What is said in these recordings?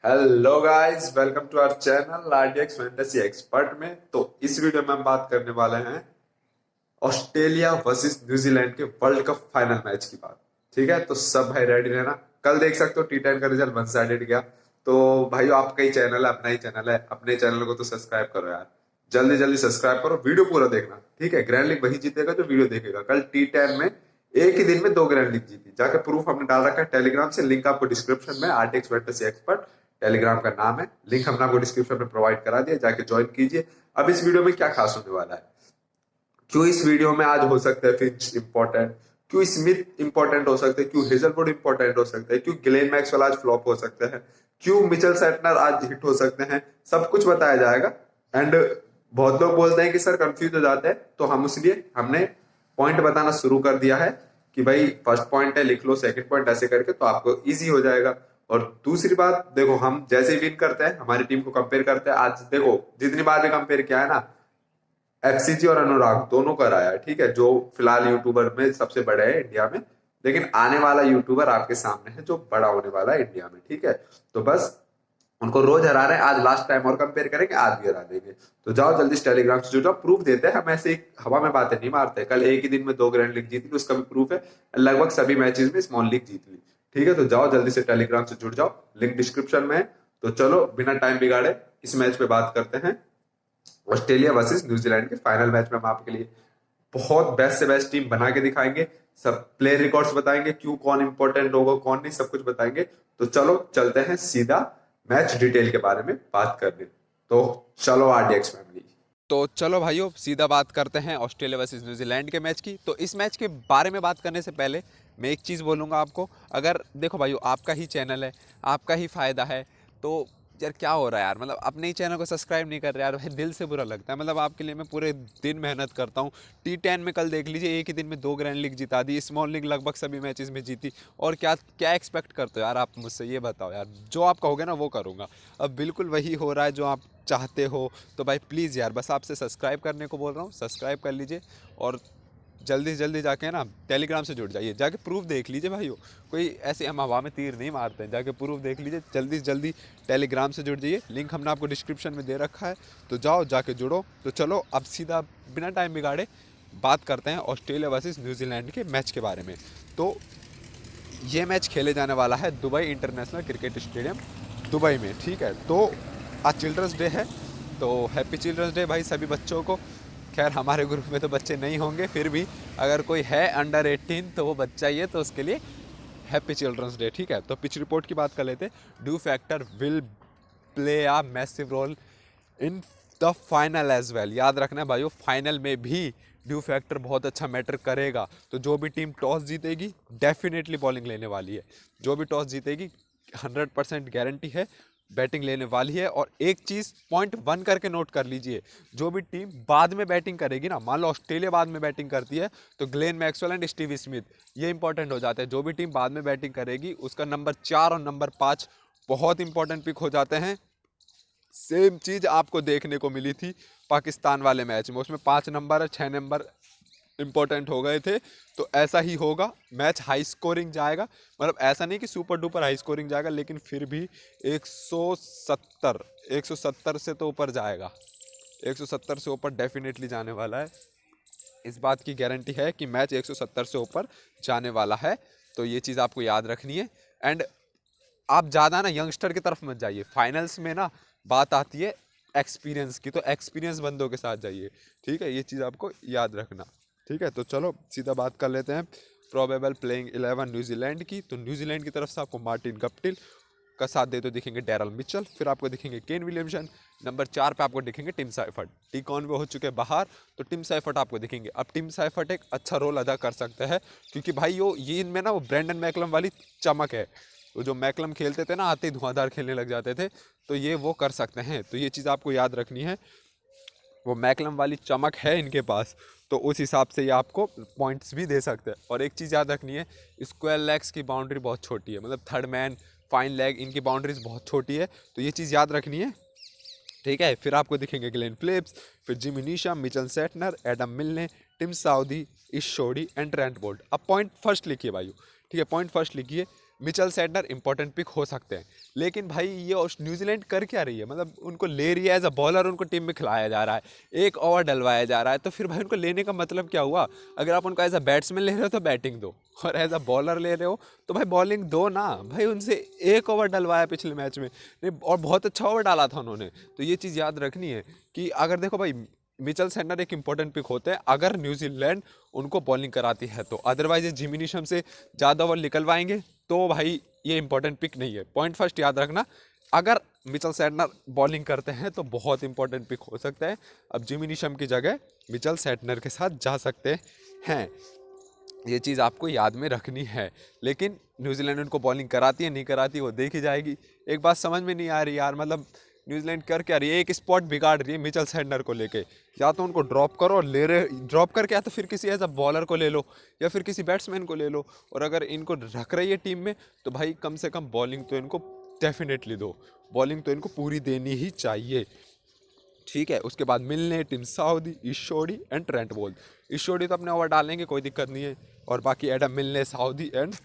Hello guys, welcome to our channel RDX fantasy expert में। तो इस वीडियो में हम बात करने वाले हैं ऑस्ट्रेलिया वर्सेस न्यूजीलैंड के वर्ल्ड कप फाइनल मैच की बात। ठीक है, तो सब भाई रेडी रहना। कल देख सकते हो टी10 का रिजल्ट वन साइडेड गया। तो भाई आपका ही चैनल है, अपना ही चैनल है, अपने चैनल को तो सब्सक्राइब करो यार, जल्दी जल्दी सब्सक्राइब करो, वीडियो पूरा देखना। ठीक है, ग्रैंड लीग वही जीतेगा जो वीडियो देखेगा। कल टी10 में एक ही दिन में 2 ग्रैंड लीग जीती, जाके प्रूफ हमने डाल रखा है टेलीग्राम से, लिंक आपको डिस्क्रिप्शन में। आरटीएक्स फैंटेसी एक्सपर्ट टेलीग्राम का नाम है, लिंक हमने आपको डिस्क्रिप्शन में प्रोवाइड करा दिया, जाके ज्वाइन कीजिए। अब इस वीडियो में क्या खास होने वाला है, क्यों इस वीडियो में आज हो सकता है फिंच इंपॉर्टेंट, क्यों स्मिथ इंपॉर्टेंट हो सकते हैं, क्यों हेजलवुड इंपॉर्टेंट हो सकते हैं, क्यों ग्लेन मैक्सवेल आज फ्लॉप हो सकते हैं, क्यों मिचेल सेटनर आज हिट हो सकते हैं, सब कुछ बताया जाएगा। एंड बहुत लोग बोलते हैं कि सर कंफ्यूज हो जाते हैं, तो हम इसलिए हमने पॉइंट बताना शुरू कर दिया है कि भाई फर्स्ट पॉइंट है लिख लो, सेकंड पॉइंट ऐसे करके, तो आपको इजी हो जाएगा। और दूसरी बात देखो, हम जैसे ही विन करते हैं हमारी टीम को कंपेयर करते हैं। आज देखो जितनी बार भी कंपेयर किया है ना, एफसीजी और अनुराग दोनों का आया है। ठीक है, जो फिलहाल यूट्यूबर में सबसे बड़े हैं इंडिया में, लेकिन आने वाला यूट्यूबर आपके सामने है जो बड़ा होने वाला है इंडिया में। ठीक है, तो बस उनको रोज हरा रहे हैं, आज लास्ट टाइम और कंपेयर करेंगे, आज भी हरा देंगे। तो जाओ जल्दी टेलीग्राम से जुड़ जाओ, प्रूफ देते हैं हम, ऐसे ही हवा में बातें नहीं मारते। कल एक ही दिन में 2 ग्रैंड लीग जीती, उसका भी प्रूफ है। लगभग सभी मैचेस में स्मॉल लीग जीत ली। ठीक है, तो जाओ जल्दी से टेलीग्राम से जुड़ जाओ, लिंक डिस्क्रिप्शन में है। तो चलो बिना टाइम बिगाड़े इस मैच पे बात करते हैं। ऑस्ट्रेलिया वर्सेस न्यूजीलैंड के फाइनल मैच में हम आपके लिए बहुत बेस्ट से बेस्ट टीम बना के दिखाएंगे, सब प्लेयर रिकॉर्ड्स बताएंगे, क्यों कौन इंपॉर्टेंट होगा कौन नहीं, सब कुछ बताएंगे। तो चलो चलते हैं सीधा मैच डिटेल के बारे में बात करने। तो चलो आरडीएक्स फैमिली। तो चलो भाइयों सीधा बात करते हैं ऑस्ट्रेलिया वर्सेस न्यूजीलैंड के मैच की। तो इस मैच के बारे में बात करने से पहले मैं एक चीज़ बोलूँगा आपको। अगर देखो भाइयों, आपका ही चैनल है, आपका ही फ़ायदा है, तो यार क्या हो रहा है यार, मतलब अपने ही चैनल को सब्सक्राइब नहीं कर रहे यार, भाई दिल से बुरा लगता है। मतलब आपके लिए मैं पूरे दिन मेहनत करता हूँ। टी10 में कल देख लीजिए, एक ही दिन में 2 ग्रैंड लीग जिता दी, स्मॉल लीग लगभग सभी मैचेस में जीती। और क्या क्या एक्सपेक्ट करते हो यार आप मुझसे, ये बताओ यार। जो आप कहोगे ना वो करूँगा। अब बिल्कुल वही हो रहा है जो आप चाहते हो। तो भाई प्लीज़ यार, बस आपसे सब्सक्राइब करने को बोल रहा हूँ, सब्सक्राइब कर लीजिए। और जल्दी से जल्दी जाके ना टेलीग्राम से जुड़ जाइए, जाके प्रूफ देख लीजिए भाइयों। कोई ऐसे हम हवा में तीर नहीं मारते हैं, जाके प्रूफ देख लीजिए। जल्दी से जल्दी टेलीग्राम से जुड़ जाइए, लिंक हमने आपको डिस्क्रिप्शन में दे रखा है। तो जाओ जाके जुड़ो। तो चलो अब सीधा बिना टाइम बिगाड़े बात करते हैं ऑस्ट्रेलिया वर्सेस न्यूजीलैंड के मैच के बारे में। तो ये मैच खेले जाने वाला है Dubai international cricket stadium Dubai में। ठीक है, तो आज चिल्ड्रंस डे है, तो हैप्पी चिल्ड्रंस डे भाई सभी बच्चों को। खैर हमारे ग्रुप में तो बच्चे नहीं होंगे, फिर भी अगर कोई है अंडर 18 तो वो बच्चा ही है, तो उसके लिए हैप्पी चिल्ड्रंस डे। ठीक है, तो पिच रिपोर्ट की बात कर लेते। Dew factor will play a massive role in the final as well. याद रखना भाइयों, फाइनल में भी ड्यू फैक्टर बहुत अच्छा मैटर करेगा। तो जो भी टीम टॉस जीतेगी डेफिनेटली बॉलिंग लेने वाली है। जो भी टॉस जीतेगी 100% गारंटी है बैटिंग लेने वाली है। और एक चीज़ पॉइंट 1 करके नोट कर लीजिए, जो भी टीम बाद में बैटिंग करेगी ना, मान लो ऑस्ट्रेलिया बाद में बैटिंग करती है, तो Glenn Maxwell and Steve Smith ये इंपॉर्टेंट हो जाते हैं। जो भी टीम बाद में बैटिंग करेगी उसका नंबर 4 और नंबर 5 बहुत इंपॉर्टेंट पिक हो जाते हैं। सेम चीज़ आपको देखने को मिली थी पाकिस्तान वाले मैच में, उसमें 5 नंबर और 6 नंबर इंपॉर्टेंट हो गए थे। तो ऐसा ही होगा, मैच हाई स्कोरिंग जाएगा। मतलब ऐसा नहीं कि सुपर डुपर हाई स्कोरिंग जाएगा, लेकिन फिर भी 170 170 से तो ऊपर जाएगा। 170 से ऊपर डेफिनेटली जाने वाला है। इस बात की गारंटी है कि मैच 170 से ऊपर जाने वाला है। तो ये चीज़ आपको याद रखनी है। एंड आप ज़्यादा ना यंगस्टर की तरफ मत जाइए, फाइनल्स में ना बात आती है एक्सपीरियंस की, तो एक्सपीरियंस बंदों के साथ जाइए। ठीक है, ये चीज़ आपको याद रखना। ठीक है, तो चलो सीधा बात कर लेते हैं प्रोबेबल प्लेइंग 11 न्यूजीलैंड की। तो न्यूजीलैंड की तरफ से आपको मार्टिन गप्टिल का साथ देते दिखेंगे डैरल मिचेल, फिर आपको दिखेंगे केन विलियमसन। नंबर 4 पे आपको दिखेंगे टिम साइफर्ट। टी कॉनवे हो चुके बाहर, तो टिम साइफर्ट आपको दिखेंगे। अब टिम साइफर्ट एक अच्छा रोल अदा कर सकते हैं, क्योंकि भाई ये इनमें ना वो ब्रेंडन मैकलम वाली चमक है। वो जो मैकलम खेलते थे ना, आते ही धुआंधार खेलने लग जाते थे, तो ये वो कर सकते हैं। तो ये चीज़ आपको याद रखनी है, वो मैकलम वाली चमक है इनके पास, तो उस हिसाब से ये आपको पॉइंट्स भी दे सकते हैं। और एक चीज़ याद रखनी है, स्क्वायर लेग्स की बाउंड्री बहुत छोटी है, मतलब थर्ड मैन फाइन लेग इनकी बाउंड्रीज बहुत छोटी है, तो ये चीज़ याद रखनी है। ठीक है, फिर आपको दिखेंगे ग्लेन फिलिप्स, फिर जिमी नीशम, मिचेल सेटनर, एडम मिलने, टिम साउदी, इश शोडी एंड ट्रेंट बोल्ट। अब पॉइंट फर्स्ट लिखिए भाई, ठीक है, पॉइंट फर्स्ट लिखिए। मिचेल सैंटनर इंपॉर्टेंट पिक हो सकते हैं, लेकिन भाई ये न्यूजीलैंड कर क्या रही है, मतलब उनको ले रही है एज अ बॉलर, उनको टीम में खिलाया जा रहा है, एक ओवर डलवाया जा रहा है, तो फिर भाई उनको लेने का मतलब क्या हुआ। अगर आप उनको एज अ बैट्समैन ले रहे हो तो बैटिंग दो, और एज अ बॉलर ले रहे हो तो भाई बॉलिंग दो ना। भाई उनसे एक ओवर डलवाया पिछले मैच में, नहीं और बहुत अच्छा ओवर डाला था उन्होंने। तो ये चीज़ याद रखनी है कि अगर देखो भाई मिचेल सैंटनर एक इंपॉर्टेंट पिक होते हैं अगर न्यूजीलैंड उनको बॉलिंग कराती है तो, अदरवाइज ये जिमी नीशम से ज़्यादा ओवर निकलवाएंगे तो भाई ये इंपॉर्टेंट पिक नहीं है। पॉइंट फर्स्ट याद रखना, अगर मिचेल सैंटनर बॉलिंग करते हैं तो बहुत इंपॉर्टेंट पिक हो सकता है। अब जिमी नीशम की जगह मिचेल सैंटनर के साथ जा सकते हैं, ये चीज़ आपको याद में रखनी है। लेकिन न्यूजीलैंड उनको बॉलिंग कराती है नहीं कराती वो देखी जाएगी। एक बात समझ में नहीं आ रही यार, मतलब न्यूजीलैंड कर क्या रही है, एक स्पॉट बिगाड़ रही है मिचेल सैंटनर को लेके। या तो उनको ड्रॉप करो और ले रहे ड्रॉप करके, या तो फिर किसी एज अ बॉलर को ले लो या फिर किसी बैट्समैन को ले लो। और अगर इनको रख रही है टीम में तो भाई कम से कम बॉलिंग तो इनको डेफिनेटली दो, बॉलिंग तो इनको पूरी देनी ही चाहिए। ठीक है, उसके बाद मिलने Tim Southee, Ish Sodhi and Trent Boult. Ish Sodhi तो अपने ओवर डालेंगे, कोई दिक्कत नहीं है, और बाकी एडम मिलने, साउदी एंड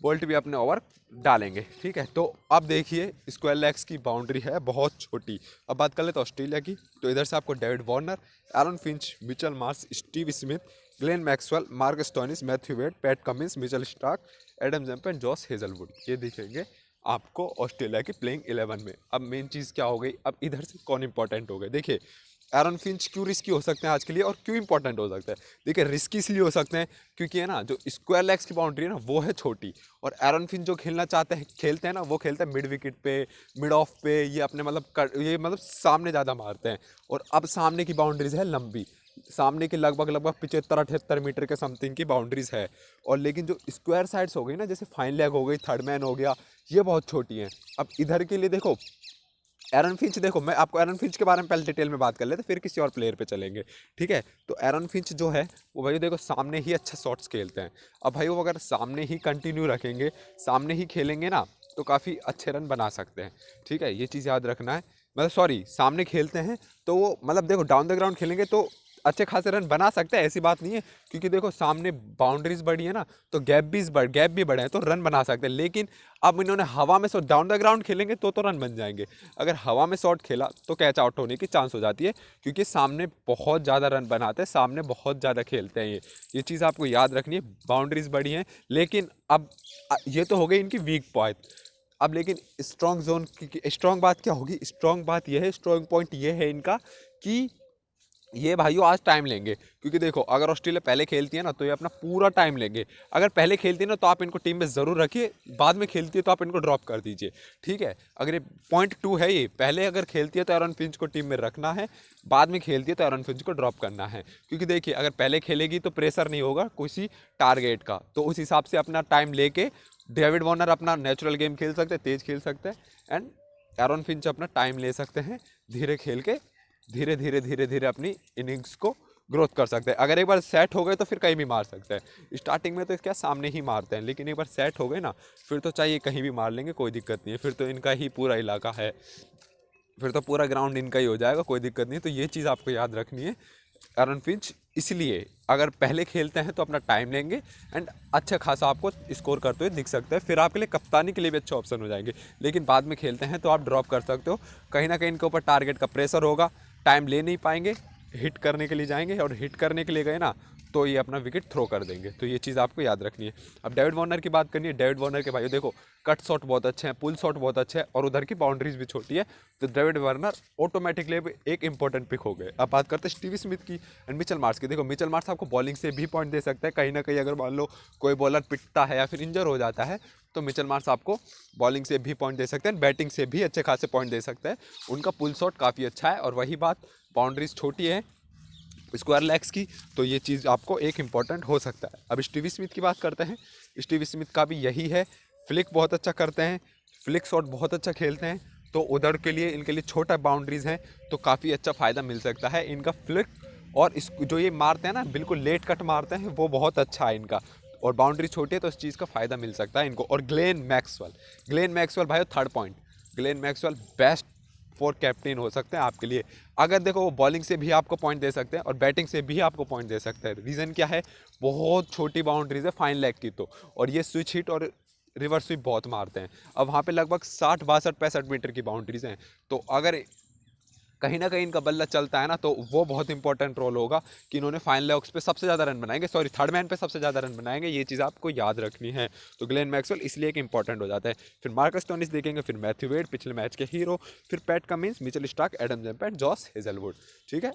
बोल्ट भी अपने ओवर डालेंगे। ठीक है, तो अब देखिए स्क्वायर लेग्स की बाउंड्री है बहुत छोटी। अब बात कर लेते हैं ऑस्ट्रेलिया की, तो इधर से आपको David Warner, Aaron Finch, Mitchell Marsh, Steve Smith, Glenn Maxwell, Mark Stoinis, Matthew Wade, Pat Cummins, Mitchell Starc, Adam Zampa, Josh Hazlewood, ये दिखेंगे आपको ऑस्ट्रेलिया की प्लेइंग 11 में। अब मेन चीज़ क्या हो गई, अब इधर से कौन इंपॉर्टेंट हो गए। देखिए एरन फिंच क्यों रिस्की हो सकते हैं आज के लिए और क्यों इंपॉर्टेंट हो सकता है। देखिए रिस्की इसलिए हो सकते हैं क्योंकि है ना जो स्क्वायर लेग्स की बाउंड्री है ना वो है छोटी, और एरन फिंच जो खेलना चाहते हैं खेलते हैं ना वो खेलते हैं मिड विकेट पे, मिड ऑफ पे, ये अपने ये मतलब सामने ज़्यादा मारते हैं। और अब सामने की बाउंड्रीज है लंबी, सामने के लगभग लगभग 75-78 मीटर के समथिंग की बाउंड्रीज है। और लेकिन जो स्क्वायर साइड्स हो गई ना, जैसे फाइन लेग हो गई, थर्ड मैन हो गया, ये बहुत छोटी हैं। अब इधर के लिए देखो एरन फिंच, देखो मैं आपको एरन फिंच के बारे में पहले डिटेल में बात कर लेते फिर किसी और प्लेयर पे चलेंगे। ठीक है, तो एरन फिंच जो है वो भाई देखो सामने ही अच्छा शॉट्स खेलते हैं। अब भाई वो अगर सामने ही कंटिन्यू रखेंगे, सामने ही खेलेंगे ना, तो काफ़ी अच्छे रन बना सकते हैं। ठीक है, ये चीज़ याद रखना है, मतलब सॉरी सामने खेलते हैं तो वो मतलब देखो डाउन द ग्राउंड खेलेंगे तो अच्छे खासे रन बना सकते हैं, ऐसी बात नहीं है। क्योंकि देखो सामने बाउंड्रीज बड़ी है ना, तो गैप भी बड़े हैं तो रन बना सकते हैं। लेकिन अब इन्होंने हवा में शॉट डाउन द ग्राउंड खेलेंगे तो रन बन जाएंगे। अगर हवा में शॉट खेला तो कैच आउट होने की चांस हो जाती है, क्योंकि सामने बहुत ज़्यादा रन बनाते हैं, सामने बहुत ज़्यादा खेलते हैं ये चीज़ आपको याद रखनी है। बाउंड्रीज बड़ी हैं, लेकिन अब ये तो हो गई इनकी वीक पॉइंट। अब लेकिन स्ट्रॉन्ग जोन की स्ट्रॉन्ग बात क्या होगी, स्ट्रॉन्ग बात यह है, स्ट्रॉन्ग पॉइंट ये है इनका कि ये भाइयों आज टाइम लेंगे। क्योंकि देखो अगर ऑस्ट्रेलिया पहले खेलती है ना तो ये अपना पूरा टाइम लेंगे। अगर पहले खेलती है ना तो आप इनको टीम में ज़रूर रखिए, बाद में खेलती है तो आप इनको ड्रॉप कर दीजिए। ठीक है, अगर ये पॉइंट 2 है, ये पहले अगर खेलती है तो एरन फिंच को टीम में रखना है, बाद में खेलती है तो एरन फिंच को ड्रॉप करना है। क्योंकि देखिए अगर पहले खेलेगी तो प्रेशर नहीं होगा किसी टारगेट का, तो उस हिसाब से अपना टाइम लेके डेविड वार्नर अपना नेचुरल गेम खेल सकते हैं, तेज खेल सकते हैं, एंड एरन फिंच अपना टाइम ले सकते हैं, धीरे खेल के धीरे धीरे अपनी इनिंग्स को ग्रोथ कर सकते हैं। अगर एक बार सेट हो गए तो फिर कहीं भी मार सकते हैं। स्टार्टिंग में तो क्या सामने ही मारते हैं, लेकिन एक बार सेट हो गए ना फिर तो चाहिए कहीं भी मार लेंगे, कोई दिक्कत नहीं है। फिर तो इनका ही पूरा इलाका है, फिर तो पूरा ग्राउंड इनका ही हो जाएगा, कोई दिक्कत नहीं। तो ये चीज़ आपको याद रखनी है। एरन फिंच इसलिए अगर पहले खेलते हैं तो अपना टाइम लेंगे एंड अच्छा खासा आपको स्कोर करते हुए दिख सकता है, फिर आपके लिए कप्तानी के लिए भी अच्छा ऑप्शन हो जाएंगे। लेकिन बाद में खेलते हैं तो आप ड्रॉप कर सकते हो, कहीं ना कहीं इनके ऊपर टारगेट का प्रेशर होगा, टाइम ले नहीं पाएंगे, हिट करने के लिए जाएंगे, और हिट करने के लिए गए ना तो ये अपना विकेट थ्रो कर देंगे। तो ये चीज़ आपको याद रखनी है। अब डेविड वार्नर की बात करनी है। डेविड वार्नर के भाई देखो कट शॉट बहुत अच्छे हैं, पुल शॉट बहुत अच्छे हैं, और उधर की बाउंड्रीज भी छोटी है, तो डेविड वार्नर ऑटोमेटिकली एक इंपॉर्टेंट पिक हो गए। अब बात करते हैं स्टीव स्मिथ की एंड मिचेल मार्श की। देखो मिचेल मार्श आपको बॉलिंग से भी पॉइंट दे सकता है, कहीं ना कहीं अगर मान लो कोई बॉलर पिटता है या फिर इंजर हो जाता है तो मिचेल मार्श आपको बॉलिंग से भी पॉइंट दे सकते हैं, बैटिंग से भी अच्छे खासे पॉइंट दे सकते हैं। उनका पुल शॉट काफ़ी अच्छा है, और वही बात बाउंड्रीज छोटी है स्क्वायर लेग्स की, तो ये चीज़ आपको एक इम्पॉर्टेंट हो सकता है। अब स्टीव स्मिथ की बात करते हैं। स्टीव स्मिथ का भी यही है, फ्लिक बहुत अच्छा करते हैं, फ्लिक शॉट बहुत अच्छा खेलते हैं, तो उधर के लिए इनके लिए छोटा बाउंड्रीज हैं तो काफ़ी अच्छा फ़ायदा मिल सकता है इनका फ्लिक। और इस जो ये मारते हैं ना बिल्कुल लेट कट मारते हैं, वो बहुत अच्छा है इनका, और बाउंड्री छोटी है तो इस चीज़ का फ़ायदा मिल सकता है इनको। और ग्लेन मैक्सवेल भाई third point, Glenn Maxwell best for captain हो सकते हैं आपके लिए। अगर देखो वो बॉलिंग से भी आपको पॉइंट दे सकते हैं और बैटिंग से भी आपको पॉइंट दे सकते हैं। रीज़न क्या है, बहुत छोटी बाउंड्रीज है फाइन लेग की, तो और ये स्विच हिट और रिवर्स स्वीप बहुत मारते हैं। अब वहाँ पे लगभग 60 62 65 मीटर की बाउंड्रीज हैं। तो अगर कहीं ना कहीं इनका बल्ला चलता है ना, तो वो बहुत इंपॉर्टेंट रोल होगा कि इन्होंने फाइनल लॉक्स पे सबसे ज़्यादा रन बनाएंगे, सॉरी थर्ड मैन पे सबसे ज़्यादा रन बनाएंगे, ये चीज़ आपको याद रखनी है। तो ग्लेन मैक्सवेल इसलिए एक इंपॉर्टेंट हो जाता है। फिर मार्कस टोनिस देखेंगे, फिर मैथ्यू वेड पिछले मैच के हीरो, फिर Pat Cummins, Mitchell Starc, Adam Zampa, Josh Hazlewood. ठीक है,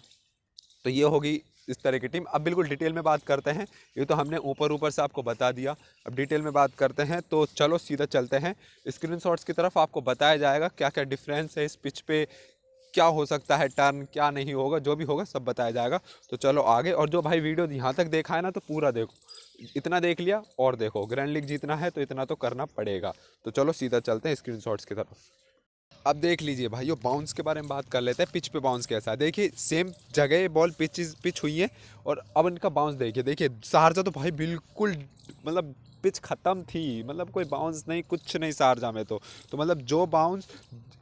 तो ये होगी इस तरह की टीम। अब बिल्कुल डिटेल में बात करते हैं, ये तो हमने ऊपर ऊपर से आपको बता दिया, अब डिटेल में बात करते हैं। तो चलो सीधा चलते हैं स्क्रीन शॉट्स की तरफ, आपको बताया जाएगा क्या क्या डिफरेंस है इस पिच पे, क्या हो सकता है टर्न, क्या नहीं होगा, जो भी होगा सब बताया जाएगा। तो चलो आगे, और जो भाई वीडियो यहाँ तक देखा है ना तो पूरा देखो, इतना देख लिया और देखो, ग्रैंड लीग जीतना है तो इतना तो करना पड़ेगा। तो चलो सीधा चलते हैं स्क्रीनशॉट्स की तरफ। अब देख लीजिए भाई, बाउंस के बारे में बात कर लेते हैं, पिच पे बाउंस कैसा है। देखिए सेम जगह बॉल पिच हुई है, और अब इनका बाउंस देखिए, देखिए शारजा तो भाई बिल्कुल मतलब पिच खत्म थी, मतलब कोई बाउंस नहीं, कुछ नहीं शारजा में तो मतलब जो बाउंस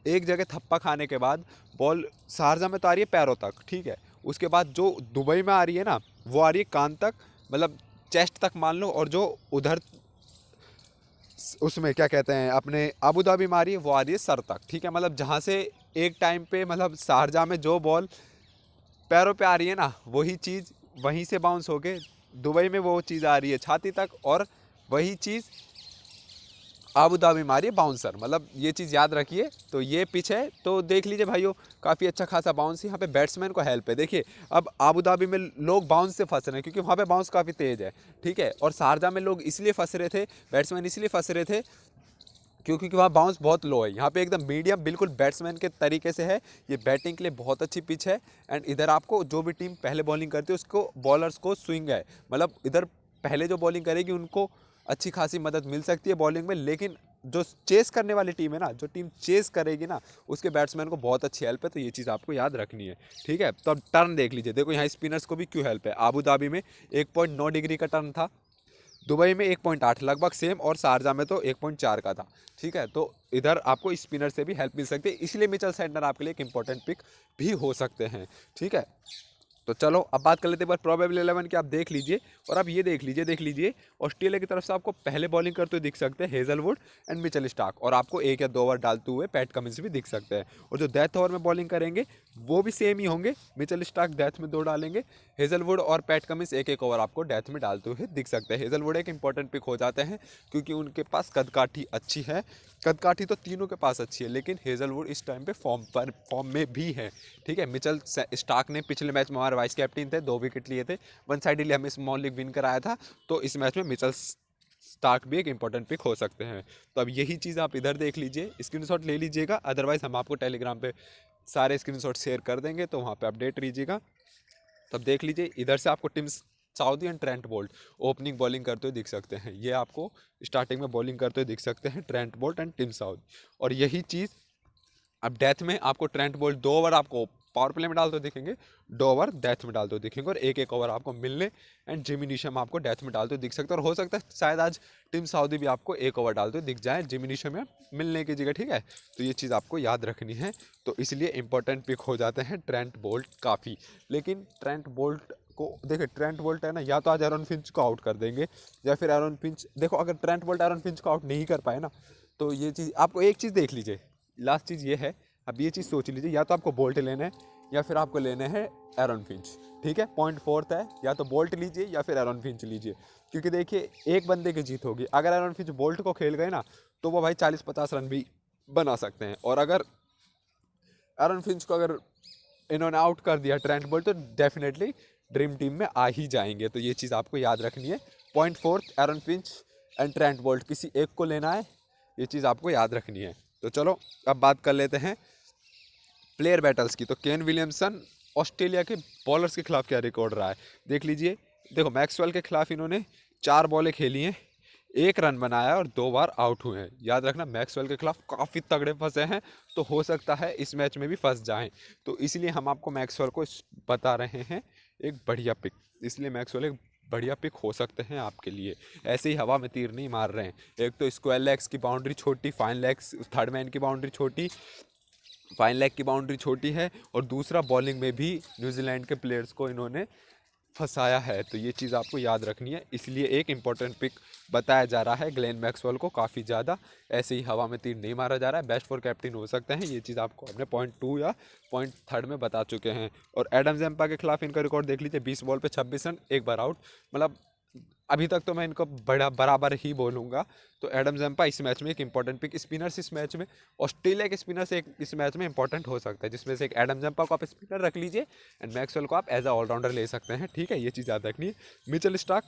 एक जगह थप्पा खाने के बाद बॉल शारजा में तो आ रही है पैरों तक, ठीक है, उसके बाद जो दुबई में आ रही है ना वो आ रही है कान तक, मतलब चेस्ट तक मान लो, और जो उधर उसमें क्या कहते हैं अपने अबू धाबी मारी है वो आ रही है सर तक, ठीक है। मतलब जहाँ से एक टाइम पे मतलब शारजा में जो बॉल पैरों पे आ रही है ना वही चीज़ वहीं से बाउंस होके दुबई में वो चीज़ आ रही है छाती तक, और वही चीज़ अबू धाबी मारी है बाउंसर, मतलब ये चीज़ याद रखिए। तो ये पिच है, तो देख लीजिए भाइयों, काफ़ी अच्छा खासा बाउंस यहाँ पे बैट्समैन को हेल्प है। देखिए अब अबू धाबी में लोग बाउंस से फंस रहे हैं क्योंकि वहाँ पे बाउंस काफ़ी तेज़ है, ठीक है, और शारजा में लोग इसलिए फंस रहे थे, बैट्समैन इसलिए फंस रहे थे क्योंकि वहाँ बाउंस बहुत लो है। यहाँ पे एकदम मीडियम बिल्कुल बैट्समैन के तरीके से है, ये बैटिंग के लिए बहुत अच्छी पिच है। एंड इधर आपको जो भी टीम पहले बॉलिंग करती है उसको बॉलर्स को स्विंग है, मतलब इधर पहले जो बॉलिंग करेगी उनको अच्छी खासी मदद मिल सकती है बॉलिंग में, लेकिन जो चेस करने वाली टीम है ना, जो टीम चेस करेगी ना उसके बैट्समैन को बहुत अच्छी हेल्प है, तो ये चीज़ आपको याद रखनी है, ठीक है। तो अब टर्न देख लीजिए, देखो यहाँ स्पिनर्स को भी क्यों हेल्प है। आबू धाबी में 1.9 डिग्री का टर्न था, दुबई में 1.8 लगभग सेम, और शारजा में तो 1.4 का था, ठीक है। तो इधर आपको स्पिनर से भी हेल्प मिल सकती है, इसलिए मिचेल सैंटनर आपके लिए एक इंपॉर्टेंट पिक भी हो सकते हैं, ठीक है। तो चलो अब बात कर लेते हैं प्रोबेबल 11 की, आप देख लीजिए। और अब ये देख लीजिए ऑस्ट्रेलिया की तरफ से आपको पहले बॉलिंग करते हुए दिख सकते हैं हेजलवुड एंड मिचेल स्टार्क, और आपको 1 या 2 ओवर डालते हुए पैट कमिंस भी दिख सकते हैं। और जो डेथ ओवर में बॉलिंग करेंगे वो भी सेम ही होंगे, मिचेल स्टार्क डेथ में 2 डालेंगे, हेजलवुड और पैट कमिंस 1 1 ओवर आपको डेथ में डालते हुए दिख सकते हैं। हेजलवुड एक इंपॉर्टेंट पिक हो जाते हैं क्योंकि उनके पास कदकाठी अच्छी है, कदकाठी तो तीनों के पास अच्छी है, लेकिन हेजलवुड इस टाइम पे फॉर्म में भी है, ठीक है। मिचेल स्टार्क ने पिछले मैच में हमारे वाइस कैप्टन थे, 2 विकेट लिए थे, वन साइडली हमें स्मॉल लीग विन कराया था, तो इस मैच में मिचेल स्टार्क भी एक इंपॉर्टेंट पिक हो सकते हैं। तो अब यही चीज़ आप इधर देख लीजिए, स्क्रीनशॉट ले लीजिएगा, अदरवाइज हम आपको टेलीग्राम पे सारे स्क्रीनशॉट शेयर कर देंगे, तो वहाँ पे अपडेट लीजिएगा। तब देख लीजिए इधर से आपको team Southee and Trent Boult opening bowling करते हुए दिख सकते हैं, ये आपको स्टार्टिंग में बॉलिंग करते हुए दिख सकते हैं Trent Boult and Tim Southee. और यही चीज़ अब डेथ में आपको ट्रेंट बोल्ट 2 ओवर आपको पावर प्ले में डालते हुए दिखेंगे, 2 ओवर डेथ में डालते हुए दिखेंगे, और 1 1 ओवर आपको मिलने एंड जिमी नीशम आपको डेथ में डालते हुए दिख सकते हैं। और हो सकता है शायद आज टीम साउदी भी आपको 1 ओवर डालते हुए दिख जाए जिमी नीशम में मिलने की जगह, ठीक है। तो ये चीज़ आपको याद रखनी है, तो इसलिए इंपॉर्टेंट पिक हो जाते हैं ट्रेंट बोल्ट काफ़ी। लेकिन ट्रेंट बोल्ट को देखिए, ट्रेंट बोल्ट है ना, या तो आज एरन फिंच को आउट कर देंगे, या फिर एरन फिंच, देखो अगर ट्रेंट बोल्ट एरन फिंच को आउट नहीं कर पाए ना, तो ये चीज़ आपको एक चीज़ देख लीजिए, लास्ट चीज़ ये है, अब ये चीज़ सोच लीजिए, या तो आपको बोल्ट लेना है या फिर आपको लेने हैं एरन फिंच, ठीक है। पॉइंट फोर्थ है, या तो बोल्ट लीजिए या फिर एरन फिंच लीजिए, क्योंकि देखिए एक बंदे की जीत होगी, अगर एरन फिंच बोल्ट को खेल गए ना तो वो भाई 40 50 रन भी बना सकते हैं, और अगर एरन फिंच को अगर इन्होंने आउट कर दिया ट्रेंट बोल्ट तो डेफिनेटली ड्रीम टीम में आ ही जाएंगे, तो ये चीज़ आपको याद रखनी है। Point fourth Aaron Finch and Trent bolt, किसी एक को लेना है, ये चीज़ आपको याद रखनी है। तो चलो अब बात कर लेते हैं प्लेयर बैटल्स की। तो केन विलियमसन ऑस्ट्रेलिया के बॉलर्स के खिलाफ क्या रिकॉर्ड रहा है देख लीजिए। देखो मैक्सवेल के खिलाफ इन्होंने 4 बॉलें खेली हैं, 1 रन बनाया और 2 बार आउट हुए हैं। याद रखना मैक्सवेल के खिलाफ काफ़ी तगड़े फंसे हैं, तो हो सकता है इस मैच में भी फंस जाएं, तो इसलिए हम आपको मैक्सवेल को बता रहे हैं एक बढ़िया पिक, इसलिए मैक्सवेल एक बढ़िया पिक हो सकते हैं आपके लिए, ऐसे ही हवा में तीर नहीं मार रहे हैं। एक तो स्क्वायर लेग्स की बाउंड्री छोटी, फाइन लेग्स थर्ड मैन की बाउंड्री छोटी, फाइन लेग की बाउंड्री छोटी है, और दूसरा बॉलिंग में भी न्यूजीलैंड के प्लेयर्स को इन्होंने फंसाया है। तो ये चीज़ आपको याद रखनी है, इसलिए एक इम्पॉर्टेंट पिक बताया जा रहा है ग्लेन मैक्सवेल को काफ़ी ज़्यादा। ऐसे ही हवा में तीर नहीं मारा जा रहा है, बेस्ट फॉर कैप्टन हो सकते हैं। ये चीज़ आपको अपने पॉइंट 2 या पॉइंट 3 में बता चुके हैं। और एडम जम्पा के खिलाफ इनका रिकॉर्ड देख लीजिए, 20 बॉल पे 26 रन, एक बार आउट। मतलब अभी तक तो मैं इनको बड़ा बराबर ही बोलूँगा। तो एडम जम्पा इस मैच में एक इंपॉर्टेंट पिक। स्पिनर्स इस मैच में ऑस्ट्रेलिया के स्पिनर्स एक इस मैच में इंपॉर्टेंट हो सकता है, जिसमें से एक एडम जम्पा को आप स्पिनर रख लीजिए एंड मैक्सवेल को आप एज अ ऑलराउंडर ले सकते हैं। ठीक है, ये चीज़ याद रखनी है। मिचेल स्टार्क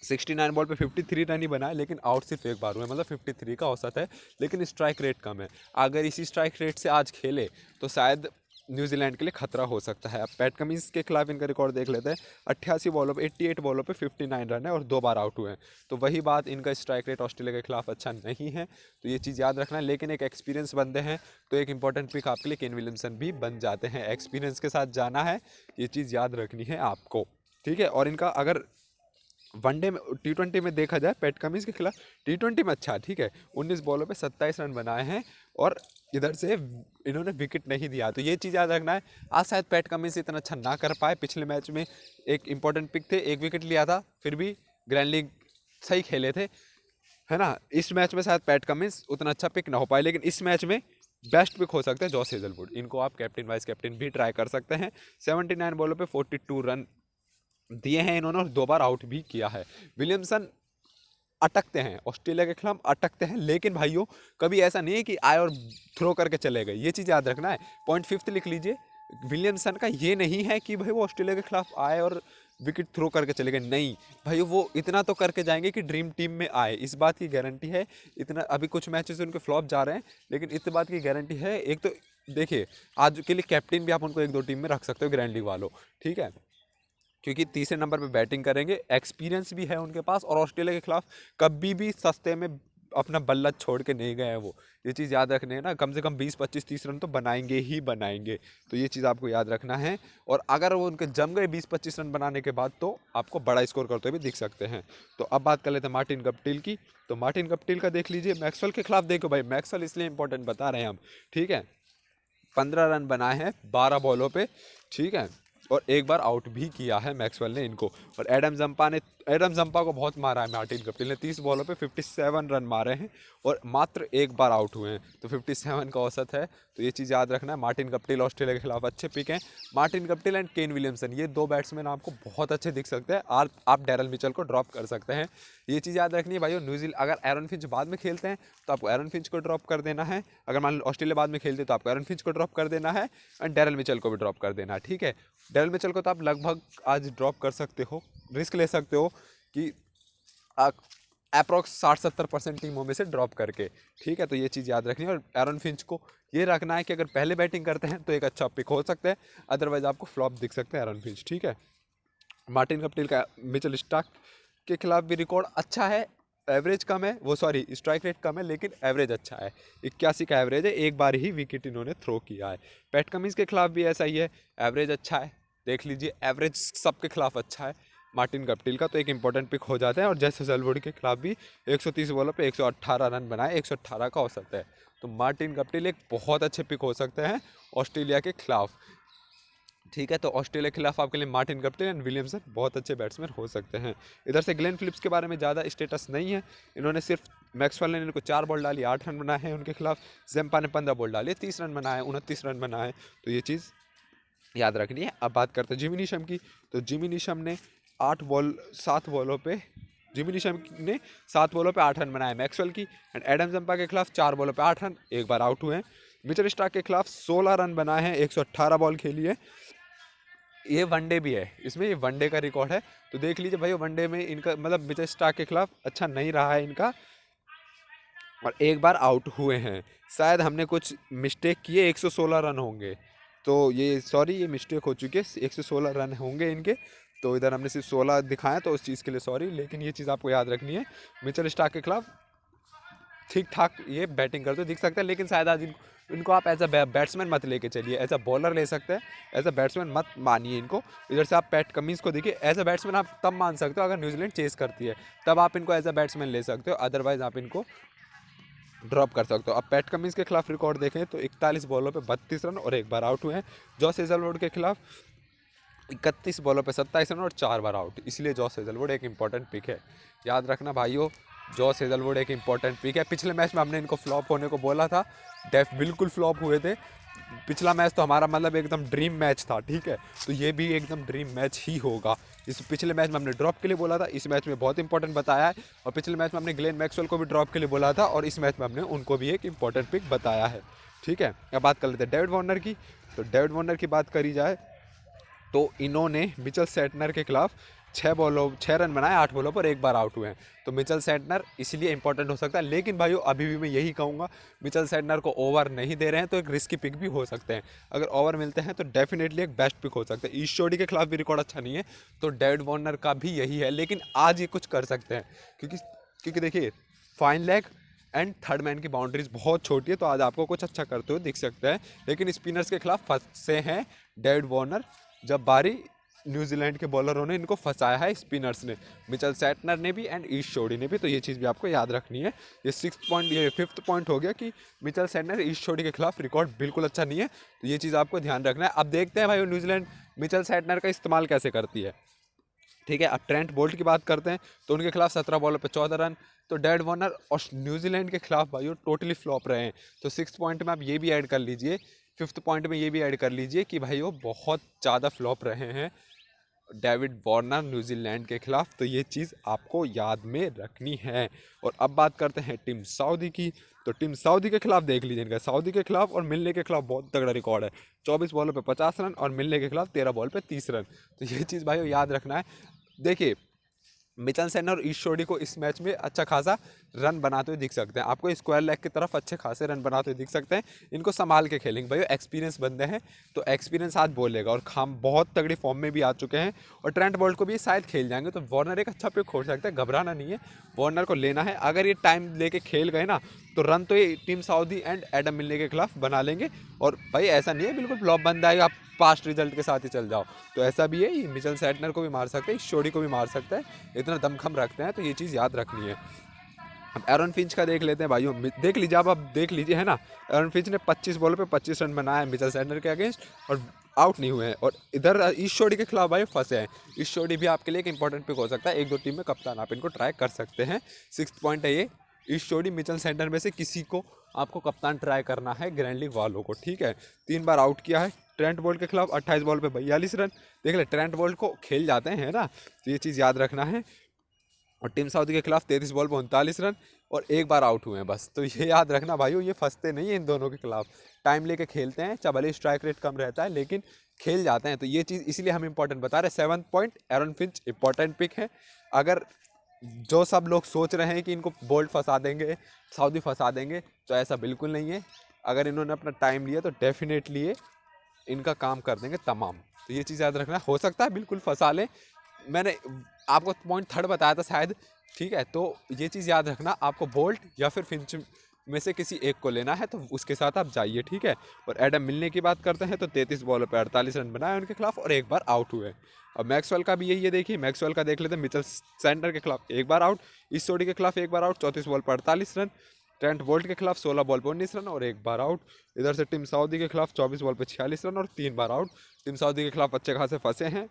69 बॉल पे 53 रन ही बनाए, लेकिन आउट सिर्फ एक बार हुए, मतलब 53 का औसत है, लेकिन स्ट्राइक रेट कम है। अगर इसी स्ट्राइक रेट से आज खेले तो शायद न्यूजीलैंड के लिए खतरा हो सकता है। अब पैट कमिंस के खिलाफ इनका रिकॉर्ड देख लेते हैं। 88 बॉलों पे 88 बॉलों पे 59 रन है और 2 बार आउट हुए हैं। तो वही बात, इनका स्ट्राइक रेट ऑस्ट्रेलिया के खिलाफ अच्छा नहीं है, तो ये चीज़ याद रखना है। लेकिन एक एक्सपीरियंस बंदे हैं, तो एक इंपॉर्टेंट पिक आपके लिए केन विलियमसन भी बन जाते हैं। एक्सपीरियंस के साथ जाना है, ये चीज़ याद रखनी है आपको। ठीक है, और इनका अगर वनडे में T20 में देखा जाए पैट कमिंस के खिलाफ, T20 में अच्छा, ठीक है, 19 बॉलों पे 27 रन बनाए हैं और इधर से इन्होंने विकेट नहीं दिया। तो ये चीज़ याद रखना है। आज शायद पैट कमिंस इतना अच्छा ना कर पाए, पिछले मैच में एक इंपॉर्टेंट पिक थे, एक विकेट लिया था, फिर भी ग्रैंड लीग सही खेले थे, है ना। इस मैच में शायद पैट कमिंस उतना अच्छा पिक ना हो पाए, लेकिन इस मैच में बेस्ट पिक हो सकता है जॉस हेजलवुड। इनको आप कैप्टन वाइस कैप्टन भी ट्राई कर सकते हैं। 79 बॉलों पे 42 रन दिए हैं इन्होंने और 2 बार आउट भी किया है। विलियमसन अटकते हैं, ऑस्ट्रेलिया के खिलाफ अटकते हैं, लेकिन भाइयों कभी ऐसा नहीं है कि आए और थ्रो करके चले गए। ये चीज़ याद रखना है। पॉइंट 5 लिख लीजिए, विलियमसन का ये नहीं है कि भाई वो ऑस्ट्रेलिया के खिलाफ आए और विकेट थ्रो करके चले गए, नहीं भाई, वो इतना तो करके जाएंगे कि ड्रीम टीम में आए, इस बात की गारंटी है। इतना अभी कुछ मैचेस उनके फ्लॉप जा रहे हैं, लेकिन इस बात की गारंटी है। एक तो देखिए, आज के लिए कैप्टन भी आप उनको 1-2 टीम में रख सकते हो ग्रैंड लीग वालों, ठीक है, क्योंकि तीसरे नंबर पे बैटिंग करेंगे, एक्सपीरियंस भी है उनके पास, और ऑस्ट्रेलिया के खिलाफ कभी भी सस्ते में अपना बल्ला छोड़ के नहीं गए हैं वो। ये चीज़ याद रखनी है ना, कम से कम 20-25-30 रन तो बनाएंगे ही बनाएंगे। तो ये चीज़ आपको याद रखना है। और अगर वो उनके जम गए 20-25 रन बनाने के बाद, तो आपको बड़ा स्कोर करते हुए भी दिख सकते हैं। तो अब बात कर लेते हैं मार्टिन गप्टिल की। तो मार्टिन गप्टिल का देख लीजिए, मैक्सवेल के खिलाफ देखो भाई, मैक्सवेल इसलिए इंपॉर्टेंट बता रहे हैं हम, ठीक है, 15 रन बनाए हैं 12 बॉलों पे, ठीक है, और एक बार आउट भी किया है मैक्सवेल ने इनको। और एडम जंपा को बहुत मारा है मार्टिन गप्टिल ने, 30 बॉलों पे 57 रन मारे हैं और मात्र एक बार आउट हुए हैं, तो 57 का औसत है। तो ये चीज़ याद रखना है। मार्टिन गप्टिल ऑस्ट्रेलिया के खिलाफ अच्छे पिक हैं। Martin Guptill and Kane Williamson, ये 2 बैट्समैन आपको बहुत अच्छे दिख सकते हैं। आप डैरल मिचेल को ड्रॉप कर सकते हैं। ये चीज़ याद रखनी है भाइयों। न्यूजीलैंड अगर एरन फिंच बाद में खेलते हैं तो आपको एरन फिंच को ड्रॉप कर देना है। अगर मान लो ऑस्ट्रेलिया बाद में खेलते हैं तो आपको एरन फिंच को ड्रॉप कर देना है एंड डैरल मिचेल को भी ड्रॉप कर देना है, ठीक है। डैरल मिचेल को तो आप लगभग आज ड्रॉप कर सकते हो, रिस्क ले सकते हो कि अप्रॉक्स 60-70% टीमों में से ड्रॉप करके, ठीक है। तो ये चीज़ याद रखनी है। और एरन फिंच को ये रखना है कि अगर पहले बैटिंग करते हैं तो एक अच्छा पिक हो सकता है, अदरवाइज आपको फ्लॉप दिख सकते हैं एरन फिंच, ठीक है। मार्टिन गप्टिल का मिचेल स्टार्क के खिलाफ भी रिकॉर्ड अच्छा है, एवरेज कम है, वो सॉरी स्ट्राइक रेट कम है, लेकिन एवरेज अच्छा है, 81 का एवरेज है, एक बार ही विकेट इन्होंने थ्रो किया है। पैट कमिंस के खिलाफ भी ऐसा ही है, एवरेज अच्छा है, देख लीजिए, एवरेज सबके खिलाफ अच्छा है। मार्टिन गप्टिल का तो एक इंपॉर्टेंट पिक हो जाता है। और जैसे हेजलवुड के खिलाफ भी 130 बॉलों पे 118 रन बनाए, 118 का औसत है। तो मार्टिन गप्टिल एक बहुत अच्छे पिक हो सकते हैं ऑस्ट्रेलिया के खिलाफ, ठीक है। तो ऑस्ट्रेलिया के खिलाफ आपके लिए मार्टिन गप्टिल एंड विलियमसन बहुत अच्छे बैट्समैन हो सकते हैं। इधर से ग्लेन फिलिप्स के बारे में ज़्यादा स्टेटस नहीं है। इन्होंने सिर्फ मैक्सवेल ने इनको 4 बॉल डाली, 8 रन बनाए हैं उनके खिलाफ। जेम्पा ने 15 बॉल डाली, 30 रन बनाए, 29 रन बनाए। तो ये चीज़ याद रखनी है। अब बात करते हैं जिमी नीशम की। तो जिमी नीशम ने 7 बॉलों पे जिमी नीशम ने 7 बॉलों पे 8 रन बनाए मैक्सवेल की। एंड एडम जंपा के खिलाफ 4 बॉलों पे 8 रन, एक बार आउट हुए हैं। मिचेल स्टार्क के खिलाफ 16 रन बनाए हैं, 118 बॉल खेली है। ये वनडे भी है, इसमें ये वनडे का रिकॉर्ड है। तो देख लीजिए भाई, वनडे में इनका मतलब मिचेल स्टार्क के खिलाफ अच्छा नहीं रहा है इनका, और एक बार आउट हुए हैं। शायद हमने कुछ मिस्टेक किए, 116 रन होंगे, तो ये सॉरी, ये मिस्टेक हो चुकी है, 116 रन होंगे इनके। तो इधर हमने सिर्फ 16 दिखाया, तो उस चीज़ के लिए सॉरी, लेकिन ये चीज़ आपको याद रखनी है। मिचेल स्टार्क के खिलाफ ठीक ठाक ये बैटिंग करते दिख सकते हैं, लेकिन शायद आज इनको आप एज अ बैट्समैन मत लेके चलिए, एज अ बॉलर ले सकते हैं, एज अ बैट्समैन मत मानिए इनको। इधर से आप पैट कमिंस को देखिए, एज अ बैट्समैन आप तब मान सकते हो अगर न्यूजीलैंड चेस करती है, तब आप इनको एज अ बैट्समैन ले सकते हो, अदरवाइज आप इनको ड्रॉप कर सकते हो। अब पैट कमिंस के खिलाफ रिकॉर्ड देखें तो 41 बॉलों पे 32 रन और एक बार आउट हुए हैं। जॉस हेजलवुड के खिलाफ 31 बॉलों पे 27 रन और 4 बार आउट, इसलिए जॉस हेजलवुड एक इंपॉर्टेंट पिक है। याद रखना भाइयों, जॉस हेजलवुड एक इंपॉर्टेंट पिक है। पिछले मैच में हमने इनको फ्लॉप होने को बोला था, बिल्कुल फ्लॉप हुए थे। पिछला मैच तो हमारा मतलब एकदम ड्रीम मैच था, ठीक है, तो ये भी एकदम ड्रीम मैच ही होगा। इस पिछले मैच में हमने ड्रॉप के लिए बोला था, इस मैच में बहुत इंपॉर्टेंट बताया है। और पिछले मैच में हमने ग्लेन मैक्सवेल को भी ड्रॉप के लिए बोला था, और इस मैच में हमने उनको भी एक इंपॉर्टेंट पिक बताया है, ठीक है। अब बात कर लेते हैं डेविड वार्नर की। तो डेविड वार्नर की बात करी जाए तो इन्होंने मिचेल सेंटनर के खिलाफ 6 रन बनाए, 8 बॉलों पर 1 बार आउट हुए हैं। तो मिचेल सेंटनर इसलिए इंपॉर्टेंट हो सकता है, लेकिन भाइयों अभी भी मैं यही कहूँगा, मिचेल सेंटनर को ओवर नहीं दे रहे हैं तो एक रिस्की पिक भी हो सकते हैं। अगर ओवर मिलते हैं तो डेफिनेटली एक बेस्ट पिक हो सकता है। ईस्ट जोड़ी के खिलाफ भी रिकॉर्ड अच्छा नहीं है, तो डेविड वार्नर का भी यही है, लेकिन आज ये कुछ कर सकते हैं, क्योंकि देखिए fine leg and third man की बाउंड्रीज बहुत छोटी है, तो आज आपको कुछ अच्छा करते हुए दिख सकता है। लेकिन स्पिनर्स के खिलाफ फंसे हैं डेविड वार्नर, जब बारी न्यूजीलैंड के बॉलरों ने इनको फंसाया है, स्पिनर्स ने, मिचेल सेंटनर ने भी एंड ईस्ट जोड़ी ने भी। तो ये चीज़ भी आपको याद रखनी है। ये 6th पॉइंट, ये 5th पॉइंट हो गया कि मिचेल सेंटनर ईस्ट जोड़ी के खिलाफ रिकॉर्ड बिल्कुल अच्छा नहीं है, तो ये चीज़ आपको ध्यान रखना है। अब देखते हैं भाई न्यूजीलैंड मिचेल सेंटनर का इस्तेमाल कैसे करती है, ठीक है। अब ट्रेंट बोल्ट की बात करते हैं, तो उनके खिलाफ 17 बॉलों पे 14 रन। तो डेविड वार्नर और न्यूजीलैंड के खिलाफ भाइयों टोटली फ्लॉप रहे हैं। तो 6th पॉइंट में आप ये भी ऐड कर लीजिए, 5th पॉइंट में ये भी ऐड कर लीजिए कि भाई वो बहुत ज़्यादा फ्लॉप रहे हैं डेविड वार्नर न्यूजीलैंड के खिलाफ। तो ये चीज़ आपको याद में रखनी है। और अब बात करते हैं टीम सऊदी की। तो टीम सऊदी के खिलाफ देख लीजिए, इनका सऊदी के खिलाफ और मिलने के खिलाफ बहुत तगड़ा रिकॉर्ड है। 24 बॉलों पे 50 रन और मिलने के खिलाफ 13 बॉल पे 30 रन। तो ये चीज़ भाई याद रखना है। देखिए मिचेल सेन और ईस्ट जोड़ी को इस मैच में अच्छा खासा रन बनाते हुए दिख सकते हैं, आपको स्क्वायर लेग की तरफ अच्छे खासे रन बनाते हुए दिख सकते हैं। इनको संभाल के खेलेंगे भाई, एक्सपीरियंस बंदे हैं, तो एक्सपीरियंस आज बोलेगा। और खाम बहुत तगड़ी फॉर्म में भी आ चुके हैं, और ट्रेंट बोल्ट को भी शायद खेल जाएंगे, तो वार्नर एक अच्छा पिक हो सकता है। घबराना नहीं है, वार्नर को लेना है। अगर ये टाइम लेके खेल गए ना, तो रन तो ये टीम सऊदी एंड एडम मिलने के खिलाफ बना लेंगे। और भाई ऐसा नहीं है बिल्कुल फ्लॉप बंदा है, आप पास्ट रिजल्ट के साथ ही चल जाओ, तो ऐसा भी है। ये मिचेल सेंटनर को भी मार सकते हैं, शोडी को भी मार सकता है, इतना दमखम रखते हैं, तो ये चीज़ याद रखनी है। अब एरन फिंच का देख लेते हैं भाइयों, देख लीजिए, आप देख लीजिए, है ना। एरन फिंच ने 25 बॉल पे 25 रन बनाए मिचेल सेंटनर के अगेंस्ट, और आउट नहीं हुए हैं। और इधर ईस्ट जोड़ी के खिलाफ भाई फंसे हैं। ईस्ट जोड़ी भी आपके लिए एक इंपॉर्टेंट पिक हो सकता है, 1-2 टीम में कप्तान आप इनको ट्राई कर सकते हैं। 6th पॉइंट है ये, ईस्ट जोड़ी मिचेल सेंटनर में से किसी को आपको कप्तान ट्राई करना है ग्रैंड लीग वालों को, ठीक है। 3 बार आउट किया है ट्रेंट बोल्ट के खिलाफ, 28 बॉल पे 42 रन। देख ले ट्रेंट बोल्ट को खेल जाते हैं ना, तो ये चीज़ याद रखना है। और टीम सऊदी के खिलाफ 33 बॉल पर 39 रन और 1 बार आउट हुए हैं बस। तो ये याद रखना भाइयों, ये फंसते नहीं हैं इन दोनों के खिलाफ, टाइम लेके खेलते हैं, चाहे भले स्ट्राइक रेट कम रहता है लेकिन खेल जाते हैं। तो ये चीज़ इसलिए हम इंपॉर्टेंट बता रहे हैं। 7th point Aaron Finch important pick है। अगर जो सब लोग सोच रहे हैं कि इनको बोल्ट फंसा देंगे, सऊदी फंसा देंगे, तो ऐसा बिल्कुल नहीं है। अगर इन्होंने अपना टाइम लिया तो डेफिनेटली ये इनका काम कर देंगे तमाम। तो ये चीज़ याद रखना, हो सकता है बिल्कुल फंसा लें। मैंने आपको पॉइंट 3rd बताया था शायद, ठीक है। तो ये चीज़ याद रखना, आपको बोल्ट या फिर फिंच में से किसी एक को लेना है, तो उसके साथ आप जाइए, ठीक है। और एडम मिलने की बात करते हैं, तो 33 बॉलों पर 48 रन बनाए उनके खिलाफ और 1 बार आउट हुए। अब मैक्सवेल का भी यही है, देखिए मैक्सवेल का देख लेते हैं। मिचेल सेंटनर के खिलाफ 1 बार आउट, इस जोड़ी के खिलाफ 1 बार आउट, 34 बॉल पर 48 रन। ट्रेंट बोल्ट के खिलाफ 16 बॉल पर 19 रन और 1 बार आउट। इधर से टीम सऊदी के खिलाफ 24 बॉल पर 46 रन और 3 बार आउट। टीम सऊदी के खिलाफ अच्छे खासे फंसे हैं,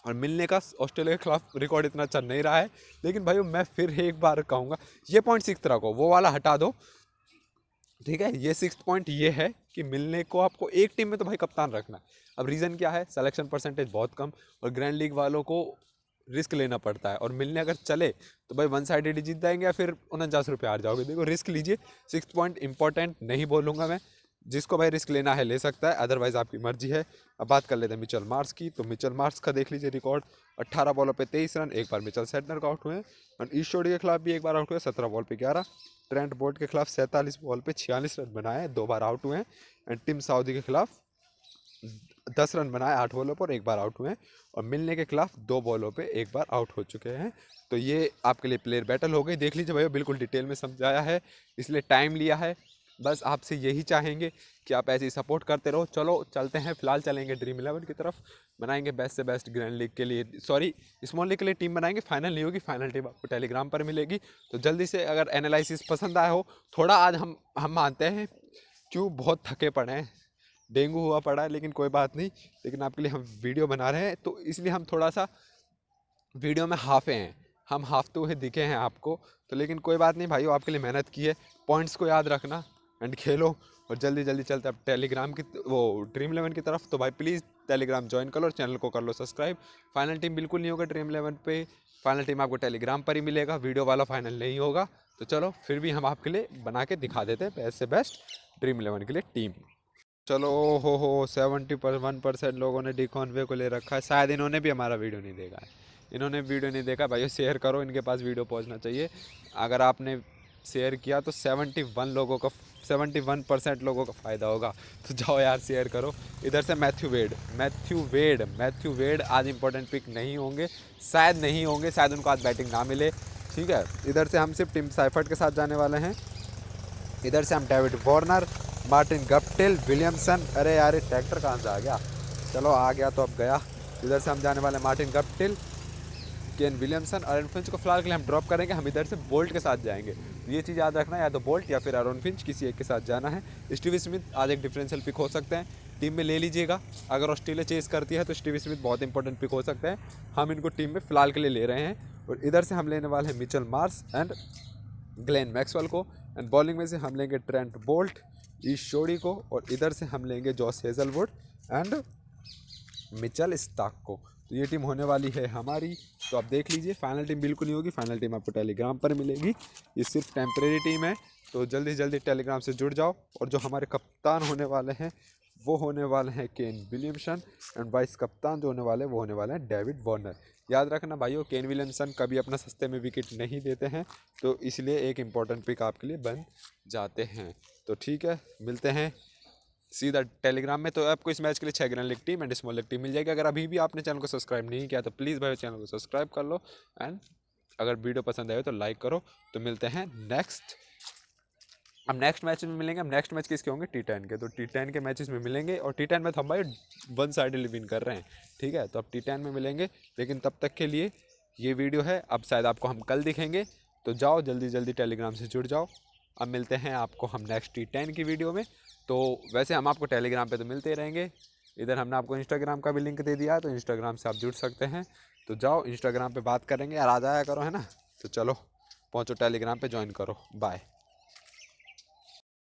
और मिलने का ऑस्ट्रेलिया के खिलाफ रिकॉर्ड इतना अच्छा नहीं रहा है। लेकिन भाई मैं फिर एक बार कहूँगा, ये पॉइंट 6th रखो, वो वाला हटा दो, ठीक है। ये 6th पॉइंट ये है कि मिलने को आपको एक टीम में तो भाई कप्तान रखना है। अब रीज़न क्या है, सिलेक्शन परसेंटेज बहुत कम, और ग्रैंड लीग वालों को रिस्क लेना पड़ता है। और मिलने अगर चले तो भाई 1 साइडेड ही जीत जाएंगे या फिर 49 रुपये हार जाओगे। देखो रिस्क लीजिए, 6th पॉइंट इंपॉर्टेंट नहीं बोलूँगा मैं, जिसको भाई रिस्क लेना है ले सकता है, अदरवाइज आपकी मर्जी है। अब बात कर लेते हैं मिचेल मार्श की। तो मिचेल मार्श का देख लीजिए रिकॉर्ड, 18 बॉलों पे 23 रन, 1 बार मिचेल सेंटनर का आउट हुए हैं। और ईस्ट जोड़ी के खिलाफ भी 1 बार आउट हुए, 17 बॉल पे 11। ट्रेंट बोल्ट के खिलाफ 47 बॉल पे 46 रन बनाए, 2 बार आउट हुए हैं। एंड टीम सऊदी के खिलाफ 10 रन बनाए, 8 बॉलों पर 1 बार आउट हुए हैं। और मिलने के खिलाफ 2 बॉलों पे 1 बार आउट हो चुके हैं। तो ये आपके लिए प्लेयर बैटल हो गई, देख लीजिए भैया, बिल्कुल डिटेल में समझाया है, इसलिए टाइम लिया है। बस आपसे यही चाहेंगे कि आप ऐसे ही सपोर्ट करते रहो। चलो चलते हैं, फिलहाल चलेंगे ड्रीम 11 की तरफ, बनाएंगे बेस्ट से बेस्ट ग्रैंड लीग के लिए, सॉरी स्मॉल लीग के लिए टीम बनाएंगे। फाइनल नहीं होगी, फाइनल टीम आपको टेलीग्राम पर मिलेगी। तो जल्दी से, अगर एनालिसिस पसंद आया हो, थोड़ा आज हम मानते हैं क्यों बहुत थके पड़े हैं, डेंगू हुआ पड़ा है, लेकिन कोई बात नहीं। लेकिन आपके लिए हम वीडियो बना रहे हैं, तो इसलिए हम थोड़ा सा वीडियो में हाफे हैं, हम हाफते हुए दिखे हैं आपको। तो लेकिन कोई बात नहीं भाइयों, आपके लिए मेहनत की है। पॉइंट्स को याद रखना एंड खेलो। और जल्दी जल्दी चलते अब टेलीग्राम की वो ड्रीम 11 की तरफ। तो भाई प्लीज़ टेलीग्राम ज्वाइन कर लो और चैनल को कर लो सब्सक्राइब। फाइनल टीम बिल्कुल नहीं होगा ड्रीम 11 पे, फाइनल टीम आपको टेलीग्राम पर ही मिलेगा, वीडियो वाला फाइनल नहीं होगा। तो चलो फिर भी हम आपके लिए बना के दिखा देते हैं बेस्ट से बेस्ट ड्रीम 11 के लिए टीम। चलो हो 71% लोगों ने डिकॉनवे को ले रखा है, शायद इन्होंने भी हमारा वीडियो नहीं देखा है। इन्होंने वीडियो नहीं देखा भाइयों, शेयर करो, इनके पास वीडियो पहुंचना चाहिए। अगर आपने शेयर किया तो 71% लोगों का फ़ायदा होगा। तो जाओ यार शेयर करो। इधर से मैथ्यू वेड आज इंपॉर्टेंट पिक नहीं होंगे, शायद उनको आज बैटिंग ना मिले। ठीक है, इधर से हम सिर्फ टिम साइफर्ट के साथ जाने वाले हैं। इधर से हम David Warner, Martin Guptill, Williamson, अरे यार ये ट्रैक्टर कहाँ से आ गया, चलो आ गया तो अब गया। इधर से हम जाने वाले मार्टिन गप्टिल, केन विलियमसन, अरन फिंच को फिलहाल के लिए हम ड्रॉप करेंगे। हम इधर से बोल्ट के साथ जाएंगे, तो ये चीज़ याद रखना, या तो बोल्ट या फिर अरन फिंच, किसी एक के साथ जाना है। स्टीवी स्मिथ आज एक डिफरेंशियल पिक हो सकते हैं, टीम में ले लीजिएगा। अगर ऑस्ट्रेलिया चेस करती है तो स्टीवी स्मिथ बहुत इंपॉर्टेंट पिक हो सकते हैं, हम इनको टीम में फिलहाल के लिए ले रहे हैं। और इधर से हम लेने वाले हैं Mitchell Marsh and Glenn Maxwell को। एंड बॉलिंग में से हम लेंगे ट्रेंट बोल्ट, ईश शोडी को, और इधर से हम लेंगे Josh Hazlewood and Mitchell Starc को। तो ये टीम होने वाली है हमारी। तो आप देख लीजिए, फाइनल टीम बिल्कुल नहीं होगी, फाइनल टीम आपको टेलीग्राम पर मिलेगी। ये सिर्फ टेम्परेरी टीम है, तो जल्दी जल्दी टेलीग्राम से जुड़ जाओ। और जो हमारे कप्तान होने वाले हैं वो होने वाले हैं केन विलियमसन, एंड वाइस कप्तान जो होने वाले हैं वो होने वाले हैं डेविड वार्नर। याद रखना भाइयों, केन विलियमसन कभी अपना सस्ते में विकेट नहीं देते हैं, तो इसलिए एक इम्पॉर्टेंट पिक आपके लिए बन जाते हैं। तो ठीक है, मिलते हैं सीधा टेलीग्राम में। तो आपको इस मैच के लिए 6 grand league team and small league team मिल जाएगी। अगर अभी भी आपने चैनल को सब्सक्राइब नहीं किया तो प्लीज़ भाई चैनल को सब्सक्राइब कर लो, एंड अगर वीडियो पसंद आए तो लाइक करो। तो मिलते हैं नेक्स्ट, हम नेक्स्ट मैच में मिलेंगे। हम नेक्स्ट मैच किसके होंगे, T10 के। तो T10 के मैचेस में मिलेंगे, और T10 में तो हम भाई 1 साइडेड विन कर रहे हैं। ठीक है, तो अब T10 में मिलेंगे, लेकिन तब तक के लिए ये वीडियो है, अब शायद आपको हम कल दिखेंगे। तो जाओ जल्दी जल्दी टेलीग्राम से जुड़ जाओ। अब मिलते हैं आपको हम नेक्स्ट T10 की वीडियो में। तो वैसे हम आपको टेलीग्राम पे तो मिलते ही रहेंगे, इधर हमने आपको इंस्टाग्राम का भी लिंक दे दिया है, तो इंस्टाग्राम से आप जुड़ सकते हैं। तो जाओ इंस्टाग्राम पे बात करेंगे यार, आ जाया करो, है ना। तो चलो पहुँचो टेलीग्राम पे, ज्वाइन करो, बाय।